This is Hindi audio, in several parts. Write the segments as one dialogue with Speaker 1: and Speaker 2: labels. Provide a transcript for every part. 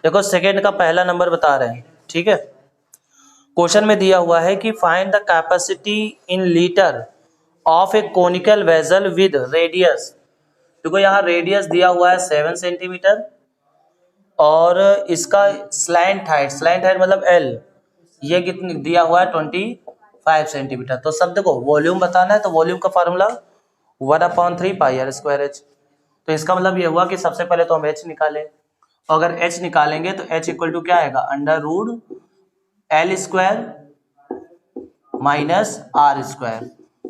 Speaker 1: देखो सेकेंड का पहला नंबर बता रहे हैं, ठीक है। क्वेश्चन में दिया हुआ है कि find the capacity in litre of A conical vessel with radius. देखो यहाँ रेडियस दिया हुआ है 7 सेंटीमीटर और इसका स्लैंट हाइट मतलब एल ये कितनी दिया हुआ है 25 सेंटीमीटर। तो सब देखो वॉल्यूम बताना है तो वॉल्यूम का formula 1/3 pi r square h. तो इसका मतलब ये हुआ कि सबसे पहले तो हम एच निकालें, अगर एच निकालेंगे तो एच इक्वल टू क्या आएगा under root l square minus r square.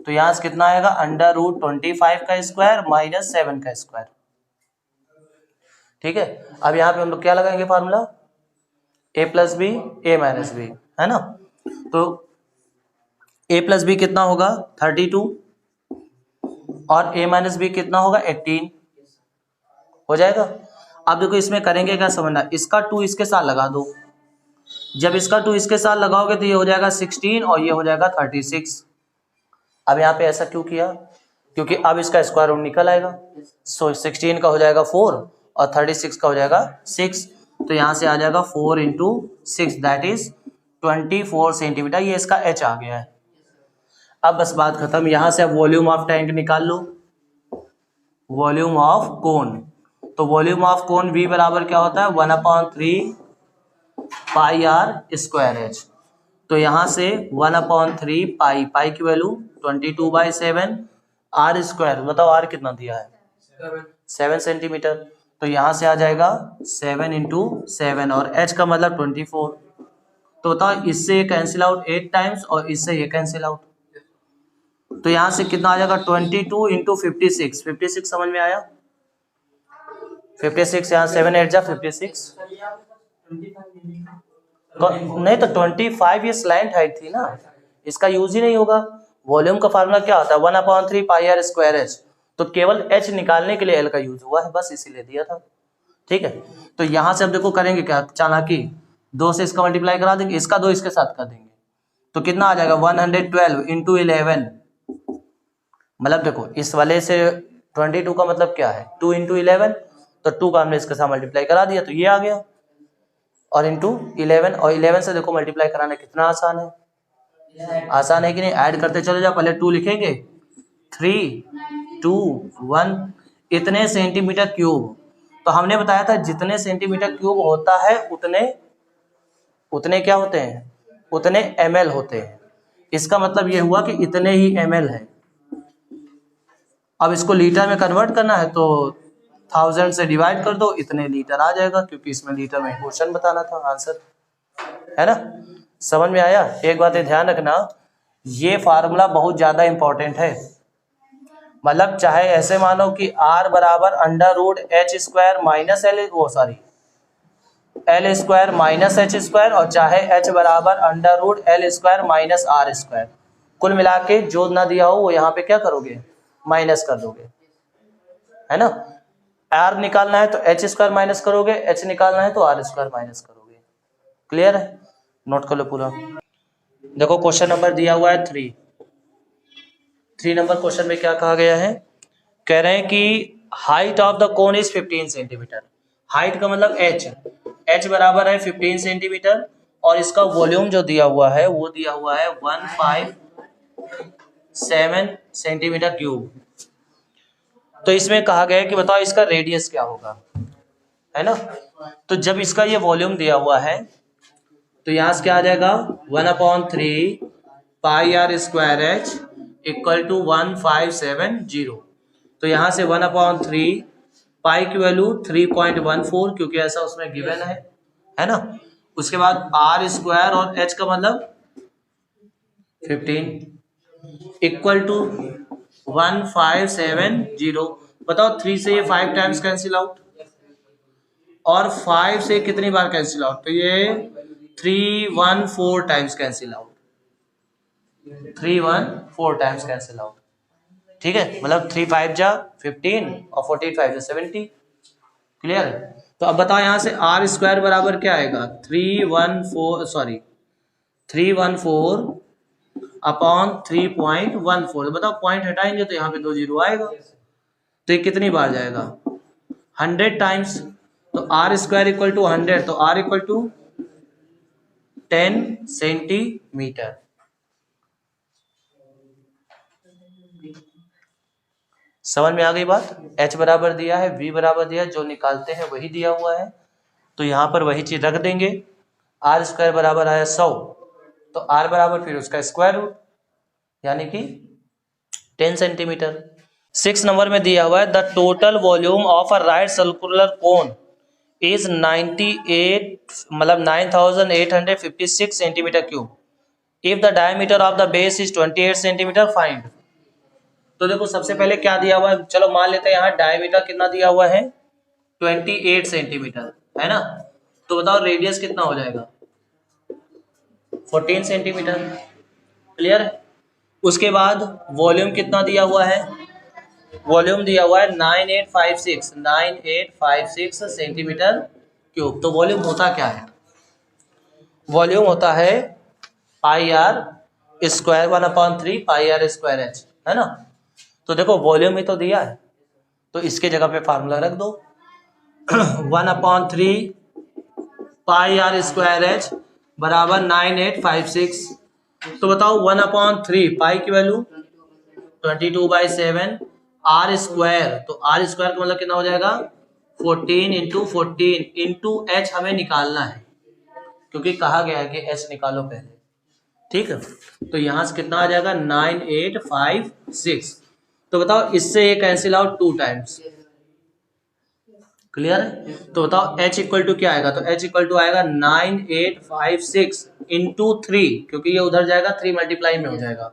Speaker 1: तो यहाँ से कितना आएगा अंडर रूट 25 का स्क्वायर माइनस 7 का स्क्वायर। ठीक है, अब यहाँ पे हम लोग क्या लगाएंगे फार्मूला ए प्लस बी ए माइनस बी, है ना। तो ए प्लस बी कितना होगा 32 और ए माइनस बी कितना होगा 18 हो जाएगा। अब देखो इसमें करेंगे क्या समझना, इसका 2 इसके साथ लगा दो, जब इसका 2 इसके साथ लगाओगे तो ये हो जाएगा 16 और ये हो जाएगा 36। अब यहाँ पे ऐसा क्यों किया, क्योंकि अब इसका स्क्वायर रूट निकल आएगा। सो 16 का हो जाएगा 4 और 36 का हो जाएगा 6। तो यहाँ से आ जाएगा 4 इंटू 6 दैट इज 24 सेंटीमीटर। ये इसका एच आ गया है। अब बस बात खत्म। यहाँ से अब वॉल्यूम ऑफ टैंक निकाल लो, वॉल्यूम ऑफ कोन। तो वॉल्यूम ऑफ कोन V बराबर क्या होता है 1/3 पाई आर स्क्वायर एच। तो यहाँ से 1/3 पाई की वैल्यू 22/7 आर स्क्वायर। बताओ आर कितना दिया है 7 सेंटीमीटर। तो यहाँ से आ जाएगा 7 इंटू 7 और एच का मतलब 24। तो बताओ इससे ये कैंसिल आउट 8 टाइम्स और इससे ये कैंसिल आउट। तो यहाँ से कितना आ जाएगा 22 इंटू 56। 56 समझ में आया 56 यहाँ 7 8 जा 56 नहीं तो 25 ये स्लैंट हाइट थी ना, इसका यूज ही नहीं होगा। वॉल्यूम का फार्मूला क्या होता है 1/3 पाई आर स्क्वायर एच। तो केवल एच निकालने के लिए एल का यूज हुआ है, बस इसीलिए दिया था। ठीक है, तो यहां से अब देखो करेंगे क्या, चालाकी 2 से इसका मल्टीप्लाई करा देंगे, इसका 2 इसके साथ कर देंगे। तो कितना आ जाएगा 112 इंटू 11। मतलब देखो इस वाले से 22 का मतलब क्या है 2 इंटू 11। तो 2 का हमने इसके साथ मल्टीप्लाई करा दिया तो ये आ गया, और इंटू 11 और 11 से देखो मल्टीप्लाई कराना कितना आसान है, आसान है कि नहीं। ऐड करते चले जाओ, पहले 2 लिखेंगे 3 2 1 इतने सेंटीमीटर क्यूब। तो हमने बताया था जितने सेंटीमीटर क्यूब होता है उतने क्या होते हैं, उतने ml होते हैं। इसका मतलब ये हुआ कि इतने ही ml है। अब इसको लीटर में कन्वर्ट करना है तो 1000 से डिवाइड कर दो, इतने लीटर आ जाएगा, क्योंकि इसमें लीटर में क्वेश्चन बताना था आंसर, है ना। समझ में आया। एक बात ध्यान रखना, ये फार्मूला बहुत ज्यादा इंपॉर्टेंट है। मतलब चाहे ऐसे मानो कि R बराबर under root h square minus l square minus h square, और चाहे H बराबर under root l square minus r square. कुल मिला के जो ना दिया हो वो यहाँ पे क्या करोगे माइनस कर दोगे, है ना। R निकालना है तो एच स्क्वायर माइनस करोगे, H निकालना है तो आर स्क्वायर माइनस करोगे। क्लियर है, नोट कर लो पूरा। देखो क्वेश्चन नंबर दिया हुआ है 3 नंबर क्वेश्चन में क्या कहा गया है, कह रहे हैं कि height of the cone is 15 centimetre. Height का मतलब h बराबर है 15 सेंटीमीटर और इसका वॉल्यूम जो दिया हुआ है वो दिया हुआ है 157 सेंटीमीटर क्यूब। तो इसमें कहा गया है कि बताओ इसका रेडियस क्या होगा, है ना। तो जब इसका ये वॉल्यूम दिया हुआ है तो यहाँ से क्या आ जाएगा 1/3 pi r square h equal to 1570। तो यहाँ से 1/3 पाई की वैल्यू 3.14 क्योंकि ऐसा उसमें गिवन है ना। उसके बाद आर स्क्वायर और एच का मतलब 15 इक्वल टू 1570। बताओ 3 से ये 5 टाइम्स कैंसिल आउट और 5 से कितनी बार कैंसिल आउट, तो ये 314 times cancel out, 314 times cancel out. ठीक है, मतलब 3 5 जा 15 और 14 5 जा 70। क्लियर। तो अब बताओ यहाँ से आर स्क्वायर बराबर क्या आएगा 314 अपॉन 3.14। बताओ पॉइंट हटाएंगे तो यहाँ पे 2 जीरो आएगा, तो ये कितनी बार जाएगा 100 टाइम्स। तो आर स्क्वायर इक्वल टू 100, तो आर इक्वल टू 10 सेंटीमीटर। समझ में आ गई बात? h बराबर दिया है, v बराबर दिया है, जो निकालते हैं वही दिया हुआ है, तो यहाँ पर वही चीज रख देंगे। आर स्क्वायर बराबर आया 100, तो आर बराबर फिर उसका स्क्वायर रूट यानी कि 10 सेंटीमीटर। 6 नंबर में दिया हुआ है the total volume of a right circular cone is 9856 centimetre cube. If the diameter of the base is 28 centimetre find. तो देखो सबसे पहले क्या दिया हुआ है, चलो मान लेते हैं यहाँ डायमीटर कितना दिया हुआ है 28 सेंटीमीटर, है ना। तो बताओ रेडियस कितना हो जाएगा 14 सेंटीमीटर। क्लियर है? उसके बाद वॉल्यूम कितना दिया हुआ है, वॉल्यूम दिया हुआ है 9856 सेंटीमीटर क्यूब। तो वॉल्यूम होता क्या है, वॉल्यूम होता है pi r square 1/3 pi r square h, है ना। तो देखो वॉल्यूम ही तो दिया है, तो इसके जगह पे फार्मूला रख दो 1/3 पाई आर स्क्वायर एच बराबर 9856। तो बताओ 1/3 पाई की वैल्यू 22/7 आर स्क्वायर, तो आर स्क्वायर का मतलब कितना हो जाएगा 14 इंटू 14 इंटू एच हमें निकालना है, क्योंकि कहा गया है कि एच निकालो पहले, ठीक है। तो यहां से कितना आ जाएगा 9856। तो बताओ इससे ये कैंसिल आउट 2 टाइम्स। क्लियर है? तो बताओ h इक्वल टू क्या आएगा, तो h इक्वल टू आएगा 9856 इंटू 3, क्योंकि ये उधर जाएगा 3 मल्टीप्लाई में हो जाएगा,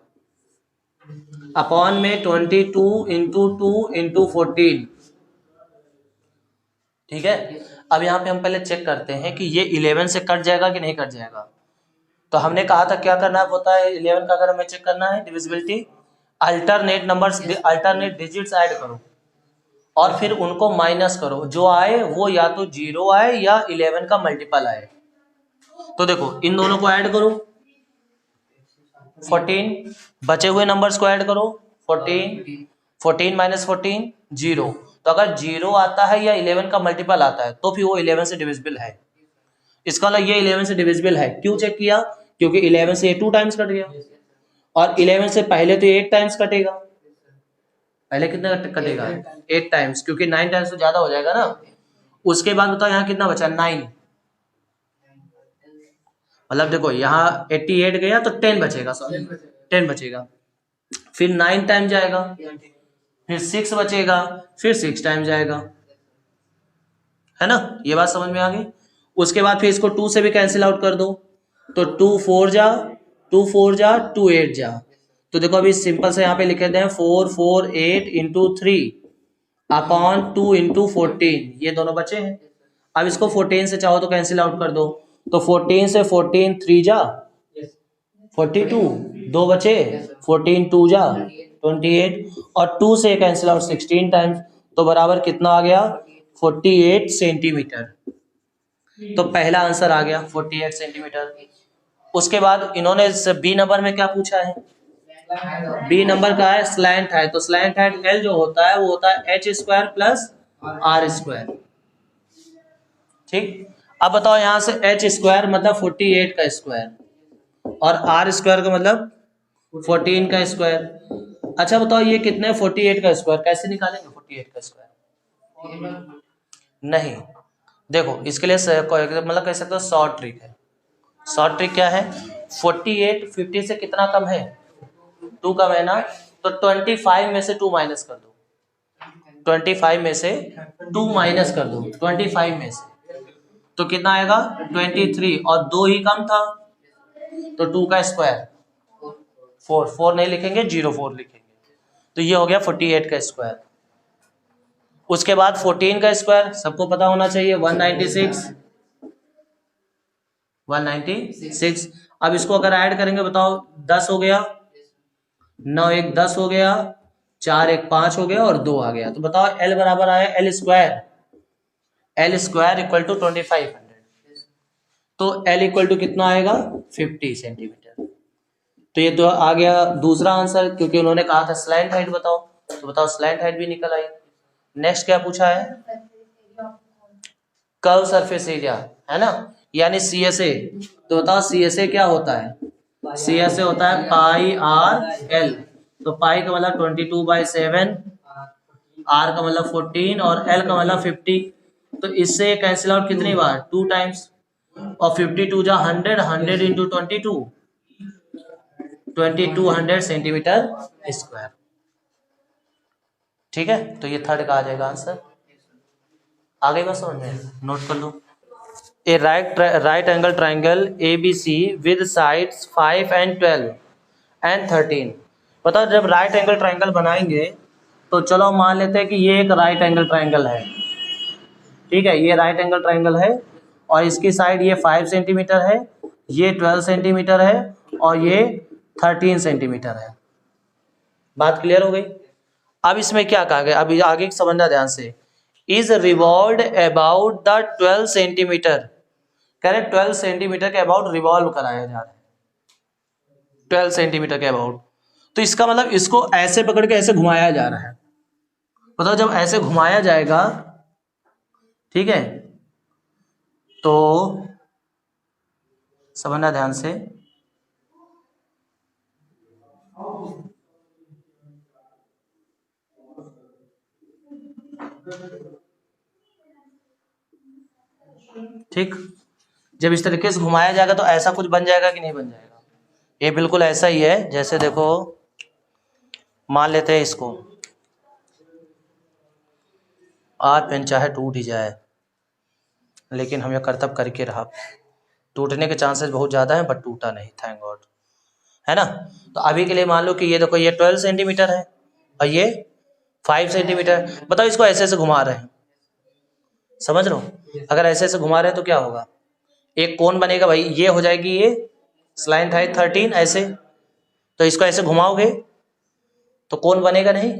Speaker 1: अपॉन में 22 इंटू 2 इंटू 14। ठीक है। अब यहाँ पे हम पहले चेक करते हैं कि ये 11 से कट जाएगा कि नहीं कट जाएगा। तो हमने कहा था क्या करना होता है 11 का, अगर हमें चेक करना है divisibility, alternate numbers alternate digits add करो और फिर उनको माइनस करो, जो आए वो या तो 0 आए या 11 का मल्टीपल आए। तो देखो इन दोनों को ऐड करो 14, बचे हुए नंबर्स को ऐड करो 14 माइनस 14 0। तो अगर 0 आता है या 11 का मल्टीपल आता है तो फिर वो 11 से डिविजिबल है। इसका मतलब ये 11 से डिविजिबल है। क्यों चेक किया, क्योंकि 11 से ये 2 टाइम्स कट गया और 11 से पहले तो 8 टाइम्स कटेगा। पहले कितना कटेगा 8 टाइम्स, क्योंकि 9 टाइम्स तो ज्यादा हो जाएगा ना। उसके बाद बताओ यहाँ कितना बचा 9, मतलब देखो यहाँ 88 गया तो 10 बचेगा, सॉरी 10 बचेगा, फिर 9 टाइम जाएगा, फिर 6 बचेगा, फिर 6 टाइम जाएगा, है ना। ये बात समझ में आ गई। उसके बाद फिर इसको 2 से भी कैंसिल आउट कर दो, तो 2 4 जा 2 4 जा 2 8 जा। तो देखो अभी सिंपल से यहाँ पे लिखे थे 4 4 8 इंटू 3 अपॉन 2 इंटू 14, ये दोनों बचे हैं। अब इसको 14 से चाहो तो कैंसिल आउट कर दो, तो 14 से 14 3 जा 42, 2 बचे 14 2 जा 28 और 2 से कैंसिल आउट 16 टाइम्स, तो बराबर कितना आ गया 48 सेंटीमीटर। तो पहला आंसर आ गया 48 सेंटीमीटर। उसके बाद इन्होंने बी नंबर में क्या पूछा है, बी नंबर का है स्लैंट है, तो स्लैंट हाइट एल जो होता है वो होता है h square plus r square. ठीक, अब बताओ यहां से एच स्क्वायर मतलब 48 का स्क्वायर और आर स्क्वायर का मतलब 14 का स्क्वायर। अच्छा बताओ ये कितने 48 का स्क्वायर कैसे निकालेंगे 48 का स्क्वायर? नहीं, देखो इसके लिए मतलब कह सकते हो शॉर्ट ट्रिक है। शॉर्ट ट्रिक क्या है, 48 50 से कितना कम है 2 कम है ना, तो 25 में से 2 माइनस कर दो, 25 में से 2 माइनस कर दो 25 में से, तो कितना आएगा 23 और 2 ही कम था तो 2 का स्क्वायर 4 नहीं लिखेंगे 04 लिखेंगे, तो ये हो गया 48 का स्क्वायर। उसके बाद 14 का स्क्वायर सबको पता होना चाहिए 196। अब इसको अगर ऐड करेंगे बताओ 10 हो गया, 9 1 10 हो गया, 4 1 5 हो गया और 2 आ गया। तो बताओ L बराबर आया एल स्क्वायर इक्वल टू 2500, तो L इक्वल टू कितना आएगा 50 सेंटीमीटर। तो ये तो आ गया दूसरा आंसर, क्योंकि उन्होंने कहा था स्लैंट हाइट बताओ, तो बताओ स्लैंट हाइट भी निकल आई। नेक्स्ट क्या पूछा है, कर्व सरफेस एरिया, है ना, यानी CSA। तो बताओ CSA क्या होता है? CSA होता है पाई आर एल। तो पाई का मतलब 22/7, आर का मतलब 14 और एल का मतलब 50। तो इससे कैंसिल आउट कितनी बार? 2 टाइम्स। और 52 जा 100, 100 इंटू 22, 2200 सेंटीमीटर स्क्वायर। ठीक है, तो ये थर्ड का आ जाएगा आंसर। आगे बस समझ में, नोट कर लो। A right angle triangle ABC with sides 5 and 12 and 13। बताओ जब राइट एंगल ट्राइंगल बनाएंगे तो चलो मान लेते हैं कि ये एक राइट एंगल ट्राइंगल है। ठीक है, ये राइट एंगल ट्राइंगल है और इसकी साइड ये 5 सेंटीमीटर है, ये 12 सेंटीमीटर है और ये 13 सेंटीमीटर है। बात क्लियर हो गई? अब इसमें क्या कहा गया, अभी आगे समझना ध्यान से। Is revolve about the 12 centimetre. कह रहे 12 सेंटीमीटर के अबाउट रिवॉल्व कराया जा रहा है, 12 सेंटीमीटर के अबाउट। तो इसका मतलब इसको ऐसे पकड़ के ऐसे घुमाया जा रहा है। बताओ जब ऐसे घुमाया जाएगा, ठीक है, तो समझना ध्यान से। ठीक, जब इस तरीके से घुमाया जाएगा तो ऐसा कुछ बन जाएगा कि नहीं बन जाएगा? ये बिल्कुल ऐसा ही है। जैसे देखो, मान लेते हैं इसको, आज पेन चाहे टूट ही जाए लेकिन हम यह कर्तव्य करके रहा। टूटने के चांसेस बहुत ज़्यादा हैं बट टूटा नहीं, थैंक गॉड, है ना। तो अभी के लिए मान लो कि ये देखो, ये 12 सेंटीमीटर है और ये 5 सेंटीमीटर। बताओ इसको ऐसे ऐसे घुमा रहे हैं, समझ लो, अगर ऐसे ऐसे घुमा रहे हैं तो क्या होगा? एक कोण बनेगा भाई, ये हो जाएगी ये स्लाइंट हाइट 13 ऐसे। तो इसको ऐसे घुमाओगे तो कोण बनेगा नहीं?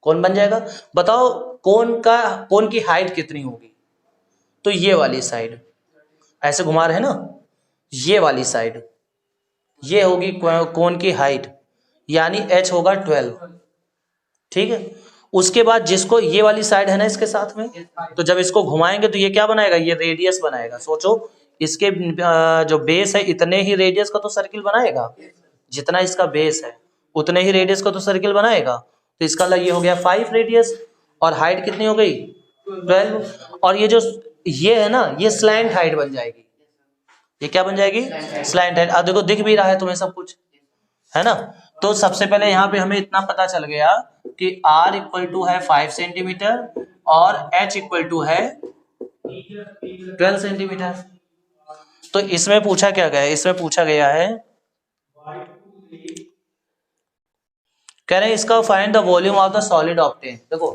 Speaker 1: कोण बन जाएगा। बताओ कोण की हाइट कितनी होगी? तो ये वाली साइड ऐसे घुमा रहे हैं ना, ये वाली साइड ये होगी कोण की हाइट, यानी h होगा 12। ठीक है, उसके बाद जिसको ये वाली साइड है ना इसके साथ में, तो जब इसको घुमाएंगे तो ये क्या बनाएगा? ये रेडियस बनाएगा। सोचो, इसके जो बेस है इतने ही रेडियस का तो सर्किल बनाएगा, जितना इसका बेस है उतने ही रेडियस का तो सर्किल बनाएगा। तो इसका मतलब ये हो गया 5 रेडियस और हाइट कितनी हो गई? 12। और ये जो ये है ना, ये स्लैंट हाइट बन जाएगी। ये क्या बन जाएगी? Slant height. अब देखो दिख भी रहा है तुम्हें सब कुछ, है ना। तो सबसे पहले यहाँ पे हमें इतना पता चल गया कि R इक्वल टू है 5 सेंटीमीटर और H इक्वल टू है 12 सेंटीमीटर। तो इसमें पूछा क्या गया? इसमें पूछा गया है, कह रहे हैं इसका find the volume of the solid obtain. देखो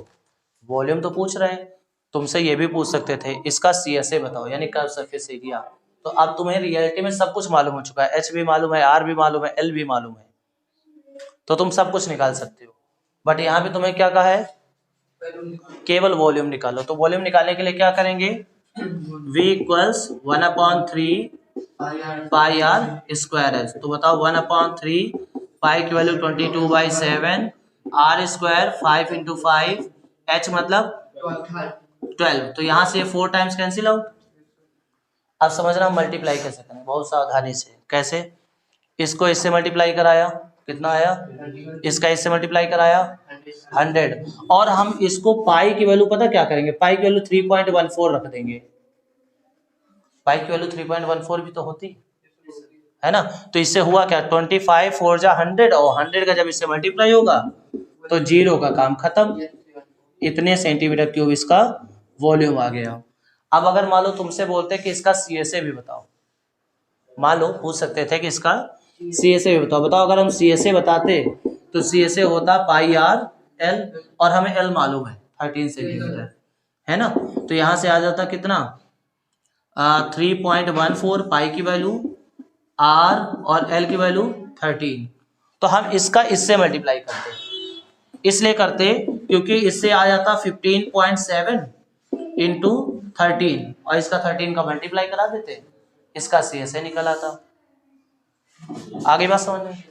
Speaker 1: वॉल्यूम तो पूछ रहे हैं, तुमसे ये भी पूछ सकते थे इसका CSA बताओ, यानी कर्व सरफेस एरिया। तो अब तुम्हें रियलिटी में सब कुछ मालूम हो चुका है, H भी मालूम है, R भी मालूम है, L भी मालूम है, तो तुम सब कुछ निकाल सकते हो। बट यहाँ पे तुम्हें क्या कहा है? केवल वॉल्यूम निकालो। तो वॉल्यूम निकालने के लिए क्या करेंगे? V इक्वल्स 1/3 पाई R स्क्वायर है। तो बताओ 1/3 पाई की value 22/7, R square 5 into 5, H मतलब 12। तो यहाँ से 4 टाइम्स कैंसिल आउट। अब समझना मल्टीप्लाई कैसे करें, बहुत सावधानी से। कैसे? इसको इससे मल्टीप्लाई कराया, कितना आया? इसका इससे मल्टीप्लाई कराया 100। और हम इसको पाई की वैल्यू पता क्या करेंगे? पाई की वैल्यू 3.14 रख देंगे। पाई की वैल्यू 3.14 भी तो होती है ना। तो इससे हुआ क्या? 25 4 जा 100 और 100 का जब इससे मल्टीप्लाई होगा तो 0 का काम खत्म। इतने सेंटीमीटर क्यूब इसका वॉल्यूम आ गया। अब अगर मान लो तुमसे बोलते कि इसका CSA भी बताओ, मान लो पूछ सकते थे कि इसका CSA भी बताओ। बताओ अगर हम CSA बताते तो CSA होता पाई R L और हमें L मालूम है 13 सेंटीमीटर, है ना। तो यहाँ से आ जाता कितना? 3.14 पाई की वैल्यू, R और L की वैल्यू 13। तो हम इसका इससे मल्टीप्लाई करते, इसलिए करते क्योंकि इससे आ जाता 15.7 इंटू 13 और इसका 13 का मल्टीप्लाई करा देते, इसका CSA निकल आता। आगे बात समझ में?